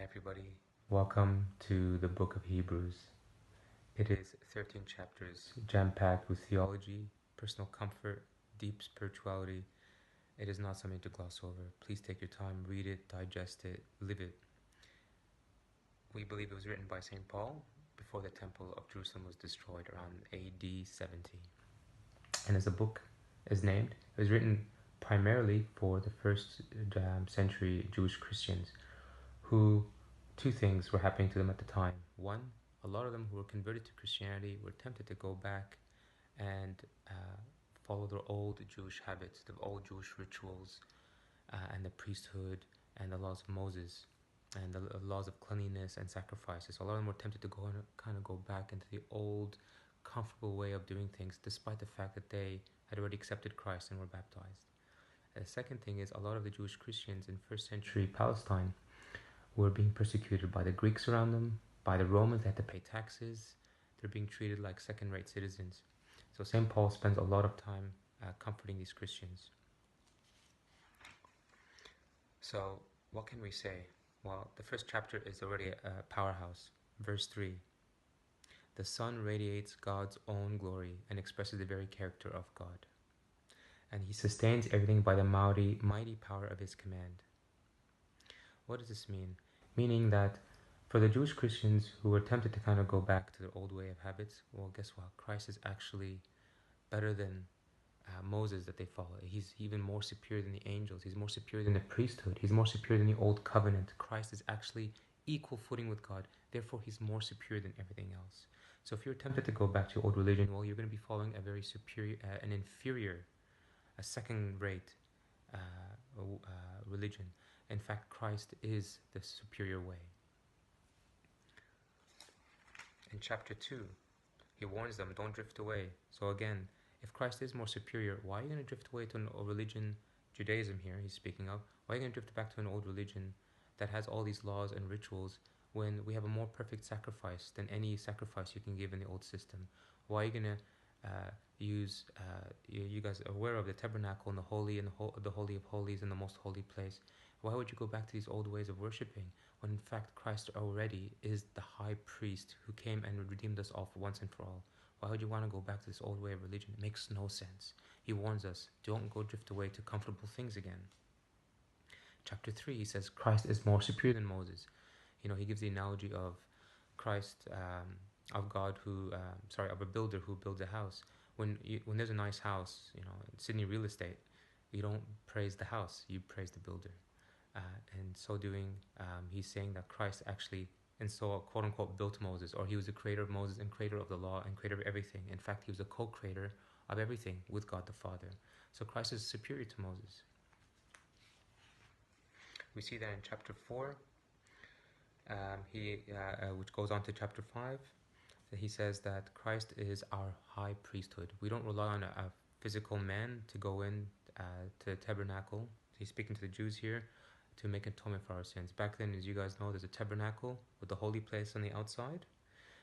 everybody. Welcome to the book of Hebrews. It is 13 chapters jam-packed with theology, personal comfort, deep spirituality. It is not something to gloss over. Please take your time, read it, digest it, live it. We believe it was written by St. Paul before the Temple of Jerusalem was destroyed around AD 70. And as the book is named, it was written primarily for the first century Jewish Christians who two things were happening to them at the time. One, a lot of them who were converted to Christianity were tempted to go back and follow their old Jewish habits, the old Jewish rituals, and the priesthood and the laws of Moses and the laws of cleanliness and sacrifices. A lot of them were tempted to go back into the old, comfortable way of doing things, despite the fact that they had already accepted Christ and were baptized. The second thing is a lot of the Jewish Christians in first century Palestine were being persecuted by the Greeks around them, by the Romans. They had to pay taxes. They're being treated like second-rate citizens. So St. Paul spends a lot of time comforting these Christians. So what can we say? Well, the first chapter is already a powerhouse. Verse 3. The sun radiates God's own glory and expresses the very character of God. And he sustains everything by the mighty power of his command. What does this mean? Meaning that for the Jewish Christians who were tempted to kind of go back to their old way of habits, well, guess what? Christ is actually better than Moses that they follow. He's even more superior than the angels. He's more superior than the priesthood. He's more superior than the old covenant. Christ is actually equal footing with God. Therefore, he's more superior than everything else. So if you're tempted to go back to your old religion, well, you're going to be following a very superior, an inferior, a second-rate religion. In fact, Christ is the superior way. In chapter 2, he warns them, don't drift away. So again, if Christ is more superior, why are you going to drift away to a religion, Judaism here he's speaking of, why are you going to drift back to an old religion that has all these laws and rituals when we have a more perfect sacrifice than any sacrifice you can give in the old system? Why are you going to use, you guys are aware of the tabernacle and the Holy of Holies and the most holy place? Why would you go back to these old ways of worshiping when in fact Christ already is the high priest who came and redeemed us all for once and for all? Why would you want to go back to this old way of religion? It makes no sense. He warns us, don't go drift away to comfortable things again. Chapter 3, he says Christ is more superior than Moses. You know, he gives the analogy of Christ, of God who, of a builder who builds a house. When there's a nice house, you know, in Sydney real estate, you don't praise the house, you praise the builder. And so doing, he's saying that Christ actually, and so quote unquote, built Moses, or he was the creator of Moses and creator of the law and creator of everything. In fact, he was a co-creator of everything with God the Father. So Christ is superior to Moses. We see that in chapter 4, which goes on to chapter 5, that he says that Christ is our high priesthood. We don't rely on a physical man to go in to the tabernacle. He's speaking to the Jews here, to make atonement for our sins. Back then, as you guys know, there's a tabernacle with the holy place on the outside,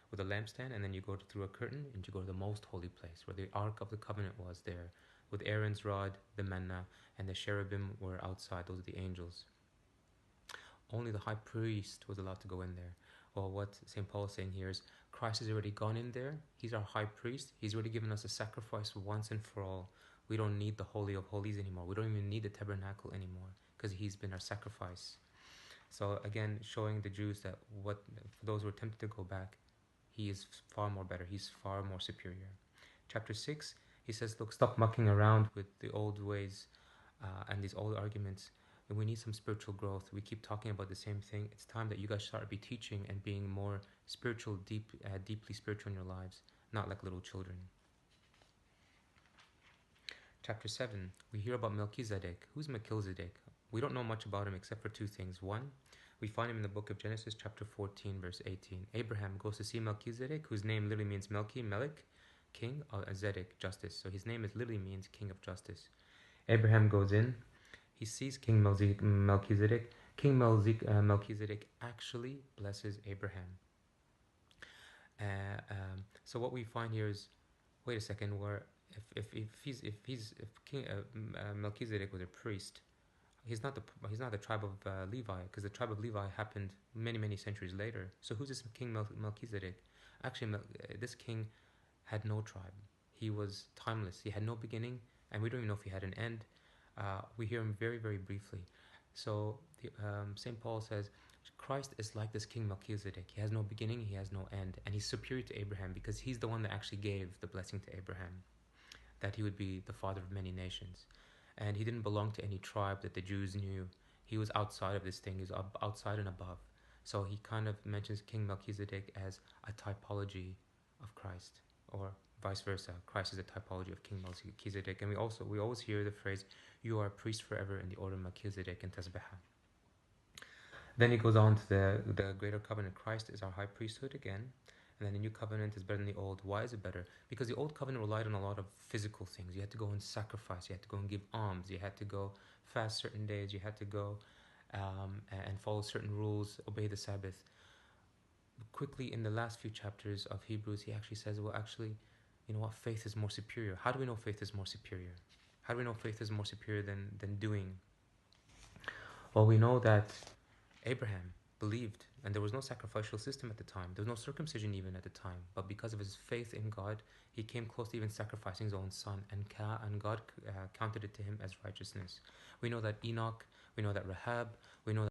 with a lampstand, and then you go through a curtain and you go to the most holy place, where the Ark of the Covenant was there, with Aaron's rod, the manna, and the cherubim were outside. Those are the angels. Only the high priest was allowed to go in there. Well, what St. Paul is saying here is Christ has already gone in there. He's our high priest. He's already given us a sacrifice once and for all. We don't need the Holy of Holies anymore. We don't even need the tabernacle anymore, because he's been our sacrifice. So again, showing the Jews that for those who are tempted to go back, he is far more better. He's far more superior. Chapter 6, he says, look, stop mucking around with the old ways and these old arguments. And we need some spiritual growth. We keep talking about the same thing. It's time that you guys start be teaching and being more spiritual, deeply spiritual in your lives, not like little children. Chapter 7, we hear about Melchizedek. Who's Melchizedek? We don't know much about him except for two things. One, we find him in the book of Genesis, chapter 14, verse 18. Abraham goes to see Melchizedek, whose name literally means Melech, king, or Zedek, justice. So his name literally means king of justice. Abraham goes in. He sees King Melchizedek. King Melchizedek actually blesses Abraham. So what we find here is, wait a second, where if King Melchizedek was a priest, He's not the tribe of Levi, because the tribe of Levi happened many centuries later. So who's this king Melchizedek? Actually, this king had no tribe. He was timeless. He had no beginning, and we don't even know if he had an end. We hear him very briefly. So St. Paul says Christ is like this king Melchizedek. He has no beginning, he has no end, and he's superior to Abraham because he's the one that actually gave the blessing to Abraham, that he would be the father of many nations. And he didn't belong to any tribe that the Jews knew. He was outside of this thing. He was outside and above. So he kind of mentions King Melchizedek as a typology of Christ, or vice versa. Christ is a typology of King Melchizedek. And we always hear the phrase, "You are a priest forever in the order of Melchizedek" in Tasbihah. Then he goes on to the greater covenant. Christ is our high priesthood again. And then the new covenant is better than the old. Why is it better? Because the old covenant relied on a lot of physical things. You had to go and sacrifice. You had to go and give alms. You had to go fast certain days. You had to go and follow certain rules, obey the Sabbath. Quickly, in the last few chapters of Hebrews, he actually says, well, actually, you know what? Faith is more superior. How do we know faith is more superior? How do we know faith is more superior than doing? Well, we know that Abraham believed, and there was no sacrificial system at the time. There was no circumcision even at the time. But because of his faith in God, he came close to even sacrificing his own son, and God counted it to him as righteousness. We know that Enoch, we know that Rahab, we know